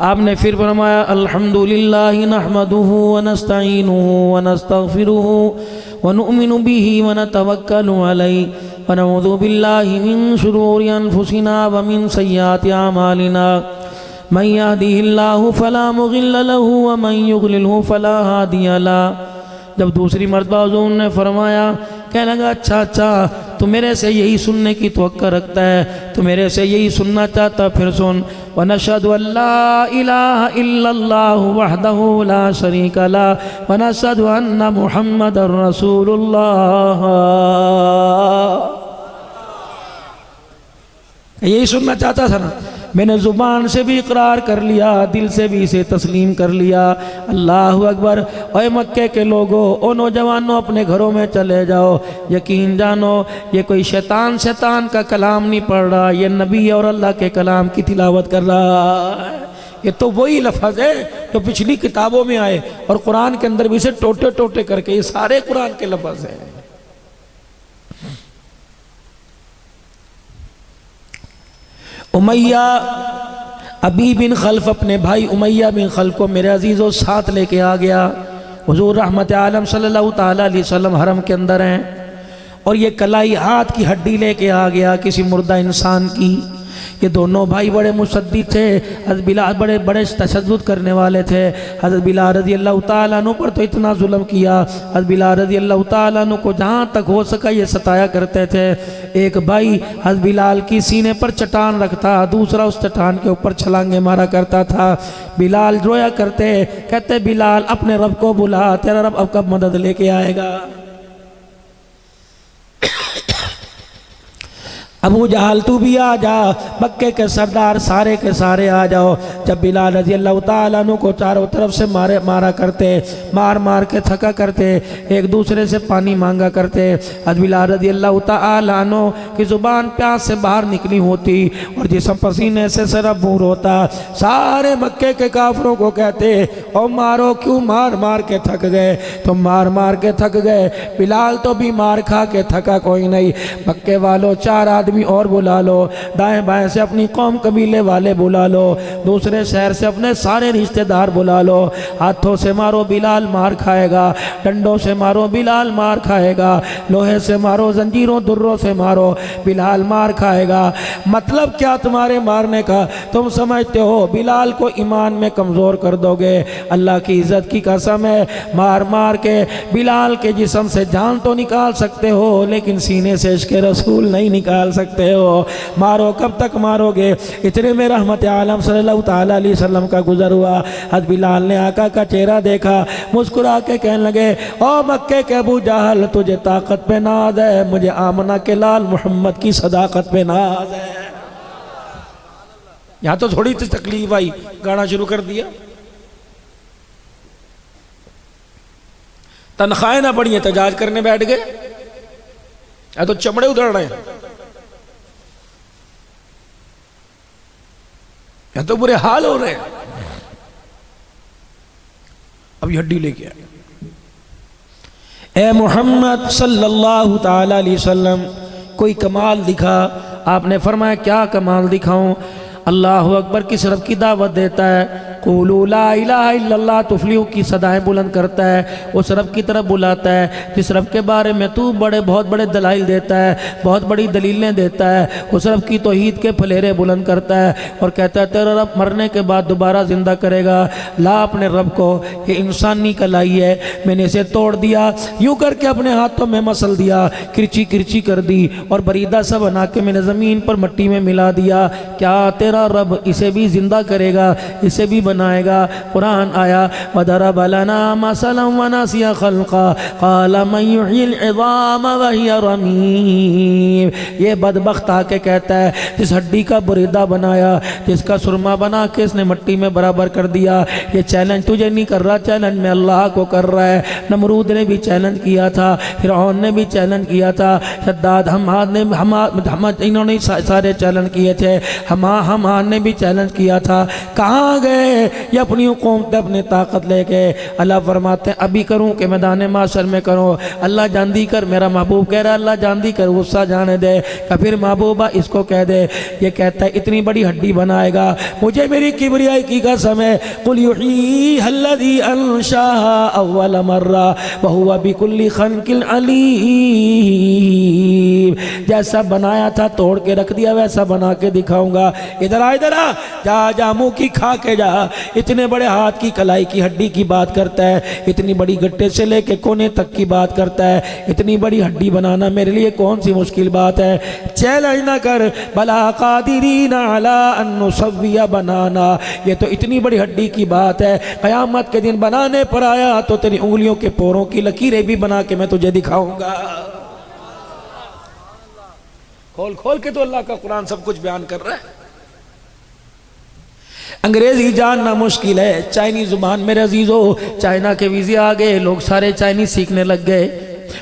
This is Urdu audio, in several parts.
آپ نے پھر فرمایا الحمدللہ نحمدہ ونستعینہ ونستغفرہ ونؤمن بہ ونتوکل علیہ ونعوذ باللہ من شرور انفسنا ومن سیئات اعمالنا من یهدہ اللہ فلا مضل له ومن یضللہ فلا ہادی له۔ جب دوسری مرتبہ حضور نے فرمایا، کہنے لگا اچھا تو میرے سے یہی سننے کی توقع رکھتا ہے، تو میرے سے یہی سننا چاہتا، پھر سن وَنَشْهَدُ أَن لَّا إِلَٰهَ إِلَّا اللَّهُ وَحْدَهُ لَا شَرِيكَ لَهُ وَنَشْهَدُ أَنَّ مُحَمَّدًا رَّسُولُ اللَّهِ۔ یہی سننا چاہتا تھا نا، میں نے زبان سے بھی اقرار کر لیا، دل سے بھی اسے تسلیم کر لیا۔ اللہ اکبر۔ اے مکے کے لوگوں، او نوجوانوں، اپنے گھروں میں چلے جاؤ، یقین جانو یہ کوئی شیطان کا کلام نہیں پڑھ رہا، یہ نبی اور اللہ کے کلام کی تلاوت کر رہا ہے۔ یہ تو وہی لفظ ہے جو پچھلی کتابوں میں آئے، اور قرآن کے اندر بھی اسے ٹوٹے ٹوٹے کر کے، یہ سارے قرآن کے لفظ ہیں۔ امیہ ابی بن خلف اپنے بھائی امیہ بن خلف کو میرے عزیزوں ساتھ لے کے آ گیا۔ حضور رحمت عالم صلی اللہ تعالیٰ علیہ وسلم حرم کے اندر ہیں، اور یہ کلائی ہاتھ کی ہڈی لے کے آ گیا کسی مردہ انسان کی۔ یہ دونوں بھائی بڑے مشدد تھے، حضرت بلال بڑے تشدد کرنے والے تھے۔ حضرت بلال رضی اللہ تعالیٰ عنہ پر تو اتنا ظلم کیا، حضرت بلال رضی اللہ تعالیٰ عنہ کو جہاں تک ہو سکا یہ ستایا کرتے تھے۔ ایک بھائی حضرت بلال کی سینے پر چٹان رکھتا، دوسرا اس چٹان کے اوپر چھلانگیں مارا کرتا تھا۔ بلال رویا کرتے، کہتے بلال اپنے رب کو بلا، تیرا رب اب کب مدد لے کے آئے گا؟ ابو جہل تو بھی آ جا، مکے کے سردار سارے کے سارے آ جاؤ۔ جب بلال رضی اللہ تعالیٰ عنہ کو چاروں طرف سے مارا کرتے، مار کے تھکا کرتے، ایک دوسرے سے پانی مانگا کرتے، حضرت بلال رضی اللہ تعالیٰ عنہ کی زبان پیاس سے باہر نکلی ہوتی اور جسم پسینے سے سرابور ہوتا۔ سارے مکے کے کافروں کو کہتے او مارو، کیوں مار کے تھک گئے؟ تم مار کے تھک گئے، بلال تو بھی مار کھا کے تھکا کوئی نہیں۔ مکے والوں 4 آدمی اور بلا لو، دائیں بائیں سے اپنی قوم قبیلے والے بلا لو، دوسرے شہر سے اپنے سارے رشتہ دار بلا لو۔ ہاتھوں سے مارو بلال مار کھائے گا، ڈنڈوں سے مارو بلال مار کھائے گا، لوہے سے مارو، زنجیروں دروں سے مارو، بلال مار کھائے گا۔ مطلب کیا تمہارے مارنے کا؟ تم سمجھتے ہو بلال کو ایمان میں کمزور کر دو گے؟ اللہ کی عزت کی قسم ہے، مار کے بلال کے جسم سے جان تو نکال سکتے ہو، لیکن سینے سے عشق رسول نہیں نکال سکتے ہو۔ مارو، کب تک مارو گے؟ اتنے میں رحمت عالم صلی اللہ تعالیٰ علیہ وسلم کا گزر ہوا۔ حضرت بلال نے آقا کا چہرہ دیکھا، مسکرا کے کہنے لگے او مکے کے ابو جہل، تجھے طاقت پہ ناز ہے، مجھے آمنہ کے لال محمد کی صداقت پہ ناز ہے۔ یہاں تو تھوڑی سی تکلیف آئی، گانا شروع کر دیا۔ تنخواہیں نہ بڑھی، احتجاج کرنے بیٹھ گئے، یا تو چمڑے ادھڑ رہے ہیں، یا تو برے حال ہو رہے ہیں۔ اب یہ ہڈی لے کے آئے، اے محمد صلی اللہ تعالی علیہ وسلم کوئی کمال دکھا۔ آپ نے فرمایا کیا کمال دکھاؤں؟ اللہ اکبر کس رب کی دعوت دیتا ہے، قولوا لا الہ الا اللہ تفلیحوا کی صدائیں بلند کرتا ہے، اس رب کی طرف بلاتا ہے جس رب کے بارے میں تو بہت بڑے دلائل دیتا ہے، بہت بڑی دلیلیں دیتا ہے، اس رب کی توحید کے پھلیرے بلند کرتا ہے اور کہتا ہے تیرا رب مرنے کے بعد دوبارہ زندہ کرے گا۔ لا اپنے رب کو، یہ انسانی کلائی ہے، میں نے اسے توڑ دیا، یوں کر کے اپنے ہاتھوں میں مسل دیا، کرچی کرچی کر دی اور بریدہ سا بنا کے میں نے زمین پر مٹی میں ملا دیا۔ کیا تیرا رب اسے بھی زندہ کرے گا، اسے بھی بنائے گا؟ قرآن آیا وَضَرَبَ لَنَا مَثَلًا وَنَسِيَ خَلْقًا قَالَ مَنْ يُحْيِي الْعِظَامَ وَهِيَ رَمِيمٌ۔ یہ بدبخت آ کے کہتا ہے جس ہڈی کا بریدہ بنایا، جس کا سرما بنا کے اس نے مٹی میں برابر کر دیا۔ یہ چیلنج تجھے نہیں کر رہا، چیلنج میں اللہ کو کر رہا ہے۔ نمرود نے بھی چیلنج کیا تھا، فرعون نے بھی چیلنج کیا تھا، شداد حماد نے انہوں نے سارے چیلنج کیے تھے، حمان نے بھی چیلنج کیا تھا۔ کہاں گئے یہ اپنی حکومت اپنے طاقت لے کے اللہ فرماتے ہیں ابھی کروں کہ میدان معاشر میں کروں. اللہ جاندی کر, میرا محبوب کہہ رہا اللہ جاندی کر, غصہ جانے دے. کہ پھر محبوبہ اس کو کہہ دے. یہ کہتا ہے اتنی بڑی ہڈی بنائے گا, مجھے میری کبریائی کی قسم ہے, قل یحییھا الذی انشاھا اول مرہ وہو بکل خلق علیم. جیسا بنایا تھا توڑ کے رکھ دیا ویسا بنا کے دکھاؤں گا. ادھر آ جا منہ کی کھا کے جا. اتنے بڑے ہاتھ کی کلائی کی ہڈی کی بات کرتا ہے, اتنی بڑی گٹے سے لے کے کونے تک کی بات کرتا ہے. اتنی بڑی ہڈی بنانا میرے لیے کون سی مشکل بات ہے. چیلنج نہ کر, بلا قادرین علی ان نسوی بنانا. یہ تو اتنی بڑی ہڈی کی بات ہے, قیامت کے دن بنانے پر آیا تو تیری انگلیوں کے پوروں کی لکیریں بھی بنا کے میں تجھے دکھاؤں گا. کھول کھول کے تو اللہ کا قرآن سب کچھ بیان کر رہا ہے. انگریزی جاننا مشکل ہے, چائنی زبان میرے عزیزو. چائنا کے ویزے آگے لوگ سارے چائنی سیکھنے لگ گئے,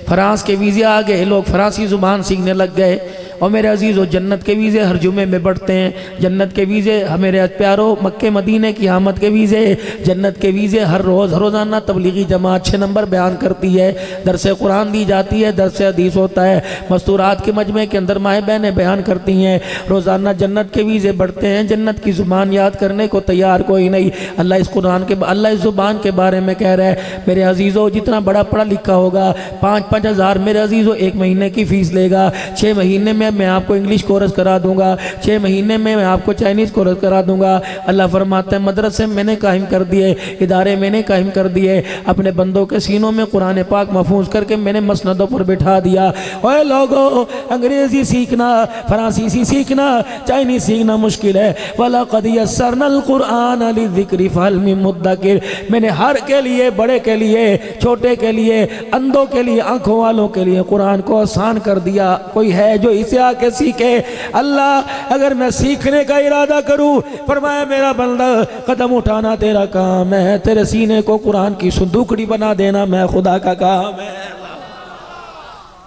فرانس کے ویزے آگے لوگ فرانسی زبان سیکھنے لگ گئے. اور میرے عزیزو جنت کے ویزے ہر جمعے میں بڑھتے ہیں. جنت کے ویزے میرے پیارو مکہ مدینے کی آمد کے ویزے, جنت کے ویزے ہر روز روزانہ تبلیغی جماعت 6 نمبر بیان کرتی ہے, درس قرآن دی جاتی ہے, درس حدیث ہوتا ہے, مستورات کے مجمع کے اندر مائیں بہنیں بیان کرتی ہیں. روزانہ جنت کے ویزے بڑھتے ہیں. جنت کی زبان یاد کرنے کو تیار کوئی نہیں. اللہ اس قرآن کے اللہ اس زبان کے بارے میں کہہ رہا ہے میرے عزیزو جتنا بڑا پڑھا لکھا ہوگا 5-5 ہزار میرے عزیزو 1 مہینے کی فیس لے گا. 6 مہینے میں آپ کو انگلش کورس کرا دوں گا, 6 مہینے میں آپ کو چائنیز کورس کرا دوں گا. اللہ فرماتا ہے مدرسے میں نے قائم کر دیے, ادارے میں نے قائم کر دیے, اپنے بندوں کے سینوں میں قرآن پاک محفوظ کر کے میں نے مسندوں پر بٹھا دیا. اوے لوگو انگریزی سیکھنا, فرانسیسی سیکھنا, چائنیز سیکھنا مشکل ہے. وَلَقَدْ يَسَّرْنَا الْقُرْآنَ لِلذِّكْرِ فَهَلْ مِن مُدَّكِرٍ. میں نے ہر کے لیے, بڑے کے لیے, چھوٹے کے لیے, اندھوں کے لیے, آنکھوں والوں کے لیے قرآن کو آسان کر دیا. کوئی ہے جو اسے آ کے سیکھے؟ اللہ اگر میں سیکھنے کا ارادہ کروں, فرمایا میرا بندہ قدم اٹھانا تیرا کام ہے, تیرے سینے کو قرآن کی صندوقڑی بنا دینا میں خدا کا کام ہے.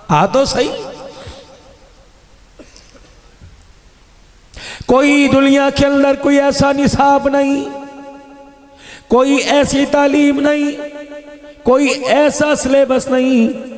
آ تو صحیح. کوئی دنیا کے اندر کوئی ایسا نصاب نہیں, کوئی ایسی تعلیم نہیں, کوئی ایسا سلیبس نہیں.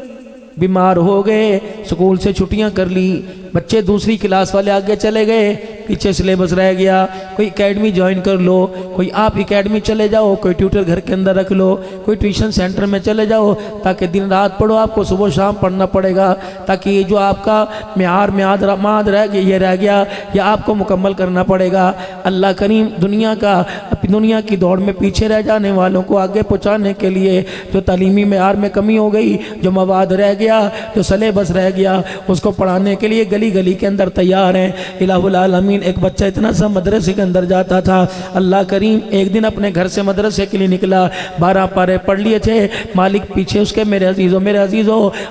بیمار ہو گئے, سکول سے چھٹیاں کر لی, بچے دوسری کلاس والے آگے چلے گئے, پیچھے سلیبس رہ گیا. کوئی اکیڈمی جوائن کر لو, کوئی آپ اکیڈمی چلے جاؤ, کوئی ٹیوٹر گھر کے اندر رکھ لو, کوئی ٹیوشن سینٹر میں چلے جاؤ تاکہ دن رات پڑھو. آپ کو صبح شام پڑھنا پڑے گا تاکہ یہ جو آپ کا معاد رہ گیا یہ رہ گیا یہ آپ کو مکمل کرنا پڑے گا. اللہ کریم دنیا کی دوڑ میں پیچھے رہ جانے والوں کو آگے پہنچانے کے لیے جو تعلیمی معیار میں کمی ہو گئی, جو مواد رہ گیا, جو سلیبس رہ گیا, اس کو پڑھانے کے لیے گلی گلی کے اندر تیار ہیں. الہ العالمین ایک بچہ اتنا سا مدرسے کے اندر جاتا تھا, اللہ کریم ایک دن اپنے گھر سے مدرسے کے لیے نکلا, 12 پارے پڑھ لیے تھے, مالک پیچھے اس کے میرے عزیزوں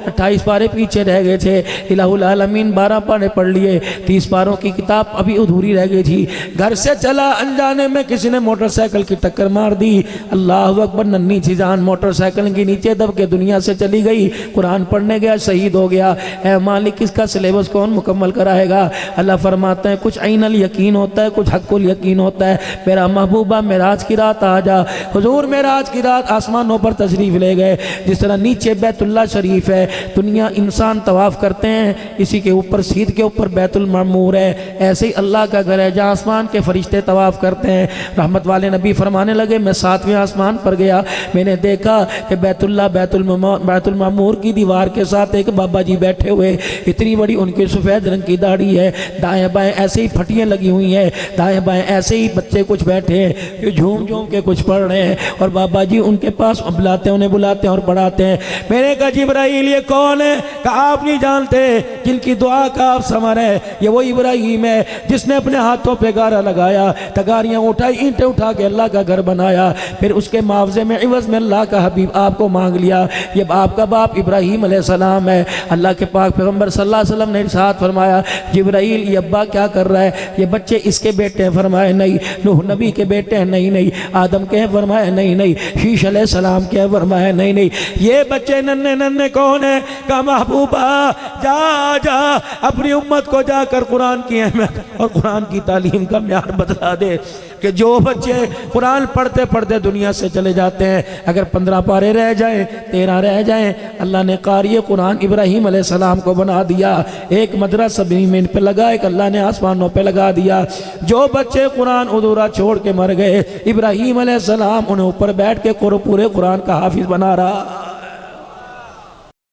28 پارے پیچھے رہ گئے تھے. الہ العالمین 12 پارے پڑھ لیے, 30 پاروں کی کتاب ابھی ادھوری رہ گئی تھی. گھر سے چلا, انجانے میں کسی نے موٹر سائیکل کی ٹکر مار دی. اللہ اکبر, ننھی سی جان موٹر سائیکل کے نیچے دب کے دنیا سے چلی گئی. قرآن پڑھنے گیا, شہید ہو گیا. اے مالک اس کا سلیبس کون مکمل کرائے گا؟ اللہ فرماتے ہیں کچھ عین الیقین ہوتا ہے, کچھ حق الیقین ہوتا ہے. میرا محبوبہ معراج کی رات آ جا. حضور معراج کی رات آسمانوں پر تشریف لے گئے. جس طرح نیچے بیت اللہ شریف ہے, دنیا انسان طواف کرتے ہیں, اسی کے اوپر سیدھ کے اوپر بیت المعمور ہے, ایسے ہی اللہ کا گھر ہے جہاں آسمان کے فرشتے طواف کرتے ہیں. رحمت والے نبی فرمانے لگے میں 7ویں آسمان پر گیا, میں نے دیکھا کہ بیت المعمور کی دیوار کے ساتھ ایک بابا جی بیٹھے ہوئے, اتنی بڑی ان کی سفید رنگ کی داڑھی ہے, دائیں بائیں ایسے ہی پھٹیاں لگی ہوئی ہیں, دائیں بائیں ایسے ہی بچے کچھ بیٹھے ہیں جو جھوم جھوم کے کچھ پڑھ رہے ہیں, اور بابا جی ان کے پاس انہیں بلاتے ہیں اور پڑھاتے ہیں. میں نے کہا جبرائیل یہ کون ہے؟ کہا آپ نہیں جانتے, جن کی دعا کا آپ ثمر ہے یہ وہ ابراہیم ہے جس نے اپنے ہاتھوں پہ گارا لگایا, تگاریاں اٹھائی, اینٹیں اٹھا کے اللہ کا گھر بنایا, پھر اس کے معاوضے میں عوض میں اللہ کا حبیب آپ کو مانگ لیا. یہ آپ کا باپ ابراہیم علیہ السلام ہے. اللہ کے پاک پیغمبر صلی اللہ علیہ وسلم نے ارشاد فرمایا جبرائیل یہ ابا کیا کر رہا ہے؟ یہ بچے اس کے بیٹے ہیں؟ فرمایا نہیں. نوح نبی کے بیٹے ہیں؟ نہیں. آدم کے ہیں؟ فرمایا نہیں. شیش علیہ السلام کے ہیں؟ فرمایا نہیں. یہ بچے ننے کون ہیں؟ کہا محبوبہ جا اپنی امت کو جا کر قرآن کی اہمیت اور قرآن کی تعلیم کا معیار بتلا دے. کہ جو بچے قرآن پڑھتے پڑھتے دنیا سے چلے جاتے ہیں، اگر 15 پارے رہ جائیں، 13 رہ جائیں، اللہ نے قاری قرآن ابراہیم علیہ السلام کو بنا دیا، ایک مدرسہ زمین پہ لگا، ایک اللہ نے آسمانوں پہ لگا دیا۔ جو بچے قرآن ادھورا چھوڑ کے مر گئے، ابراہیم علیہ السلام انہیں اوپر بیٹھ کے پورے قرآن کا حافظ بنا رہا۔